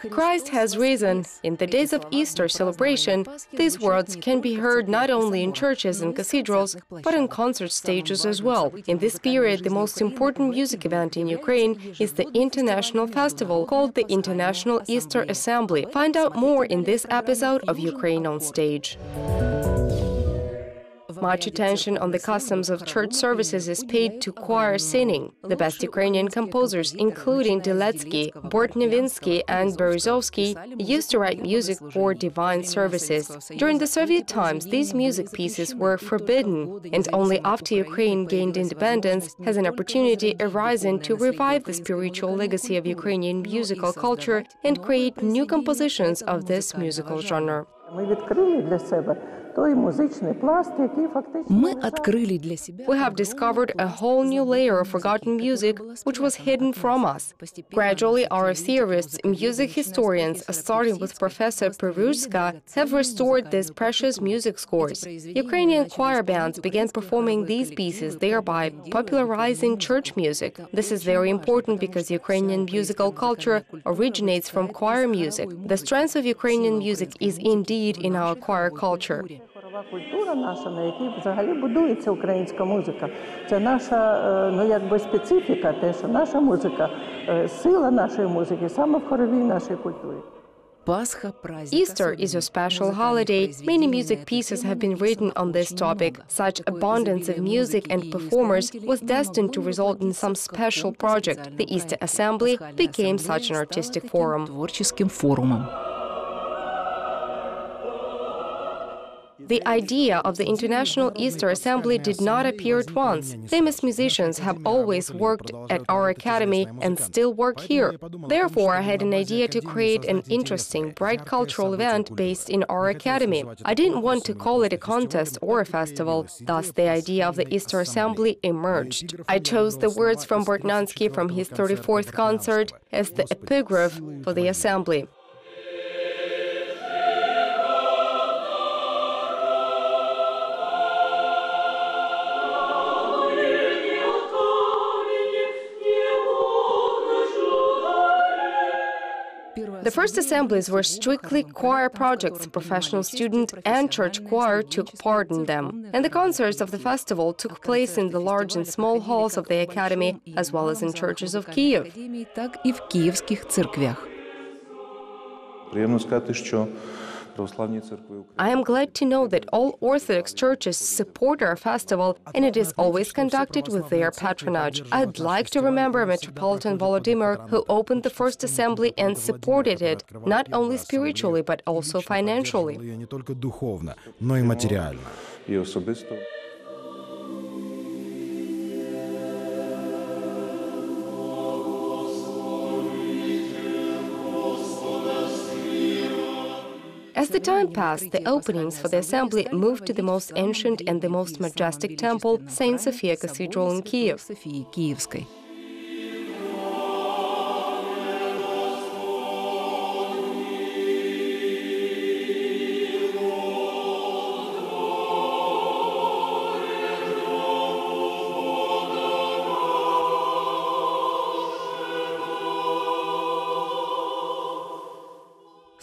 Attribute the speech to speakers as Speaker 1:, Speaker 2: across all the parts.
Speaker 1: Christ has risen. In the days of Easter celebration, these words can be heard not only in churches and cathedrals, but in concert stages as well. In this period, the most important music event in Ukraine is the international festival called the International Easter Assembly. Find out more in this episode of Ukraine on Stage. Much attention on the customs of church services is paid to choir singing. The best Ukrainian composers, including Deletsky, Bortnevinsky and Berezovsky, used to write music for divine services. During the Soviet times, these music pieces were forbidden, and only after Ukraine gained independence has an opportunity arisen to revive the spiritual legacy of Ukrainian musical culture and create new compositions of this musical genre. We have discovered a whole new layer of forgotten music which was hidden from us. Gradually, our theorists, music historians, starting with Professor Peruzhska, have restored these precious music scores. Ukrainian choir bands began performing these pieces, thereby popularizing church music. This is very important because Ukrainian musical culture originates from choir music. The strength of Ukrainian music is indeed in our choir culture.
Speaker 2: Культура наша, на якій взагалі будується українська музика. Це наша, специфіка, те, що наша музика, сила нашої музики саме в хоровій нашій культурі.
Speaker 1: Easter is a special holiday. Many music pieces have been written on this topic. Such abundance of music and performers was destined to result in some special project. The Easter Assembly became such an artistic forum. The idea of the International Easter Assembly did not appear at once. Famous musicians have always worked at our academy and still work here. Therefore, I had an idea to create an interesting, bright cultural event based in our academy. I didn't want to call it a contest or a festival. Thus, the idea of the Easter Assembly emerged. I chose the words from Bortnansky from his 34th concert as the epigraph for the assembly. The first assemblies were strictly choir projects. Professional student and church choir took part in them. And the concerts of the festival took place in the large and small halls of the academy, as well as in churches of Kiev. I am glad to know that all Orthodox churches support our festival, and it is always conducted with their patronage. I'd like to remember Metropolitan Volodymyr, who opened the first assembly and supported it, not only spiritually, but also financially. As the time passed, the openings for the assembly moved to the most ancient and the most majestic temple, St. Sophia Cathedral in Kiev.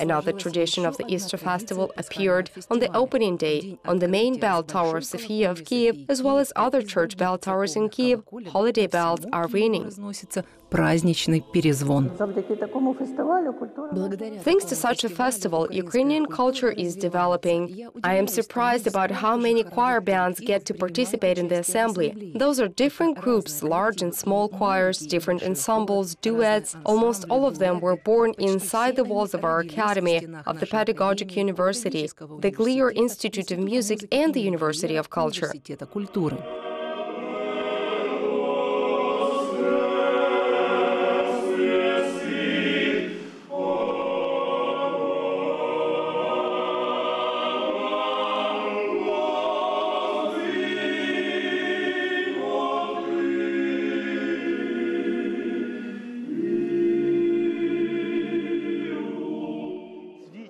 Speaker 1: Another tradition of the Easter festival appeared on the opening day. On the main bell tower of Sophia of Kiev, as well as other church bell towers in Kiev, holiday bells are ringing. Thanks to such a festival, Ukrainian culture is developing. I am surprised about how many choir bands get to participate in the assembly. Those are different groups, large and small choirs, different ensembles, duets. Almost all of them were born inside the walls of our academy, of the Pedagogic University, the Glier Institute of Music, and the University of Culture.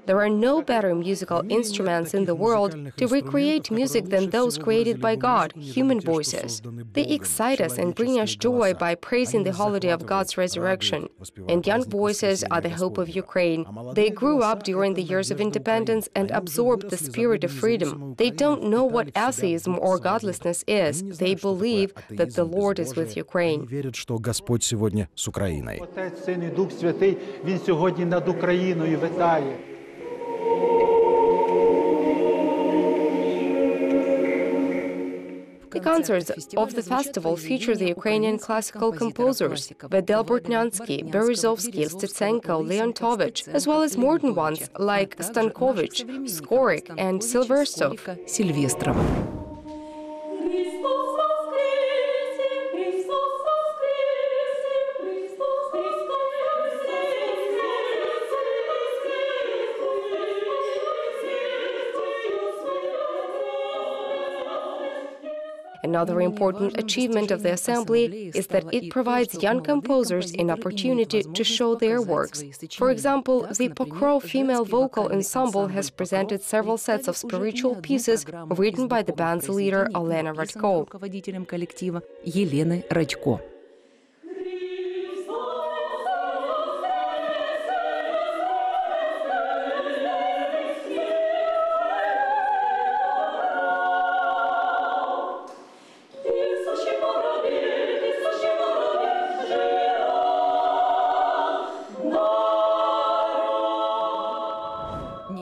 Speaker 1: There are no better musical instruments in the world to recreate music than those created by God, human voices. They excite us and bring us joy by praising the holiday of God's resurrection. And young voices are the hope of Ukraine. They grew up during the years of independence and absorbed the spirit of freedom. They don't know what atheism or godlessness is. They believe that the Lord is with Ukraine.
Speaker 3: Отець, Син і Дух Святий, Він сьогодні над Україною витає.
Speaker 1: The concerts of the festival feature the Ukrainian classical composers Vedel Bortnyansky, Berezovsky, Stitsenko, Leontovich, as well as modern ones like Stankovich, Skorik, and Silverstov. Another important achievement of the assembly is that it provides young composers an opportunity to show their works. For example, the Pokrov female vocal ensemble has presented several sets of spiritual pieces written by the band's leader Olena Radko.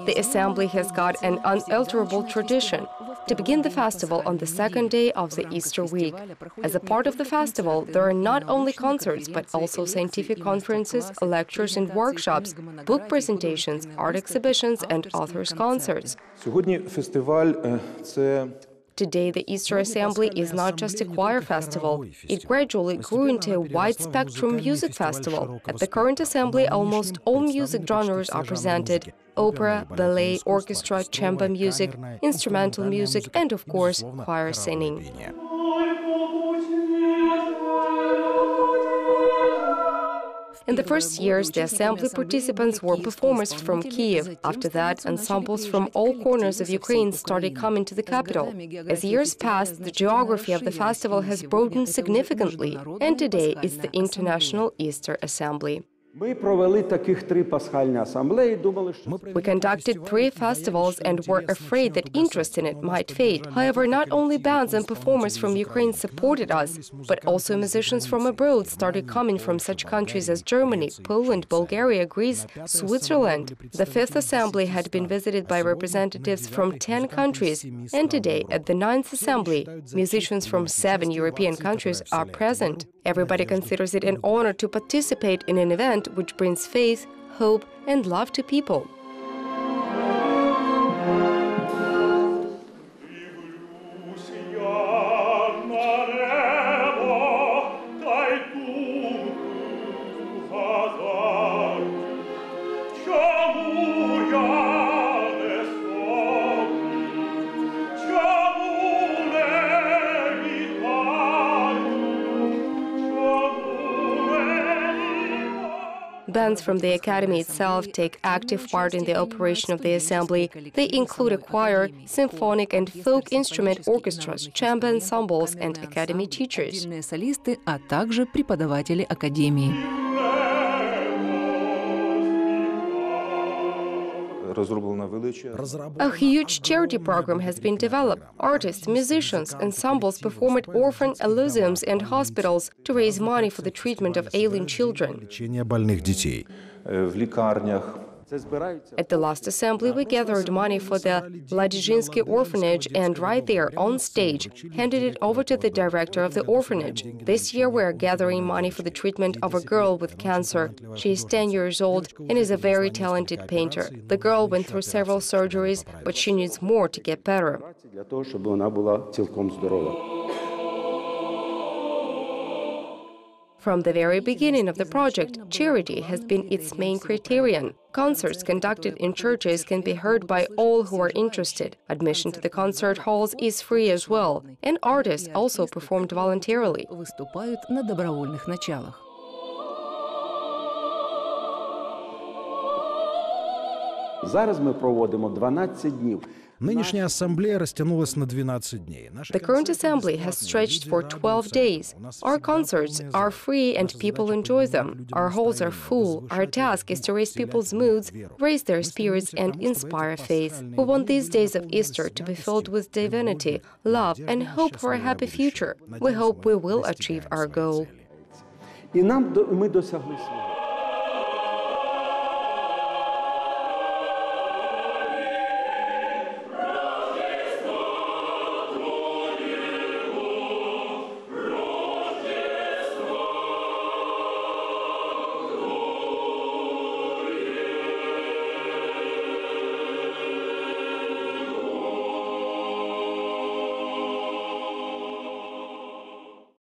Speaker 1: The assembly has got an unalterable tradition to begin the festival on the second day of the Easter week. As a part of the festival, there are not only concerts, but also scientific conferences, lectures and workshops, book presentations, art exhibitions, and authors' concerts. Today, the Easter Assembly is not just a choir festival. It gradually grew into a wide-spectrum music festival. At the current assembly, almost all music genres are presented: opera, ballet, orchestra, chamber music, instrumental music, and, of course, choir singing. In the first years, the assembly participants were performers from Kiev. After that, ensembles from all corners of Ukraine started coming to the capital. As years passed, the geography of the festival has broadened significantly, and today it's the International Easter Assembly. We conducted 3 festivals and were afraid that interest in it might fade. However, not only bands and performers from Ukraine supported us, but also musicians from abroad started coming from such countries as Germany, Poland, Bulgaria, Greece, Switzerland. The 5th assembly had been visited by representatives from 10 countries, and today, at the 9th assembly, musicians from 7 European countries are present. Everybody considers it an honor to participate in an event which brings faith, hope, and love to people. Bands from the Academy itself take active part in the operation of the assembly. They include a choir, symphonic and folk instrument orchestras, chamber ensembles, and Academy teachers. A huge charity program has been developed. Artists, musicians, ensembles perform at orphan asylums and hospitals to raise money for the treatment of ailing children. At the last assembly, we gathered money for the Ladizhinsky orphanage and right there, on stage, handed it over to the director of the orphanage. This year we are gathering money for the treatment of a girl with cancer. She is 10 years old and is a very talented painter. The girl went through several surgeries, but she needs more to get better. From the very beginning of the project, charity has been its main criterion. Concerts conducted in churches can be heard by all who are interested. Admission to the concert halls is free as well, and artists also performed voluntarily.
Speaker 4: Зараз ми проводимо 12 днів.
Speaker 5: Нынешняя ассамблея растянулась на 12 дней.
Speaker 1: The current assembly has stretched for 12 days. Our concerts are free and people enjoy them. Our halls are full. Our task is to raise people's moods, raise their spirits, and inspire faith. We want these days of Easter to be filled with divinity, love, and hope for a happy future. We hope we will achieve our goal.
Speaker 4: І ми досягли свого.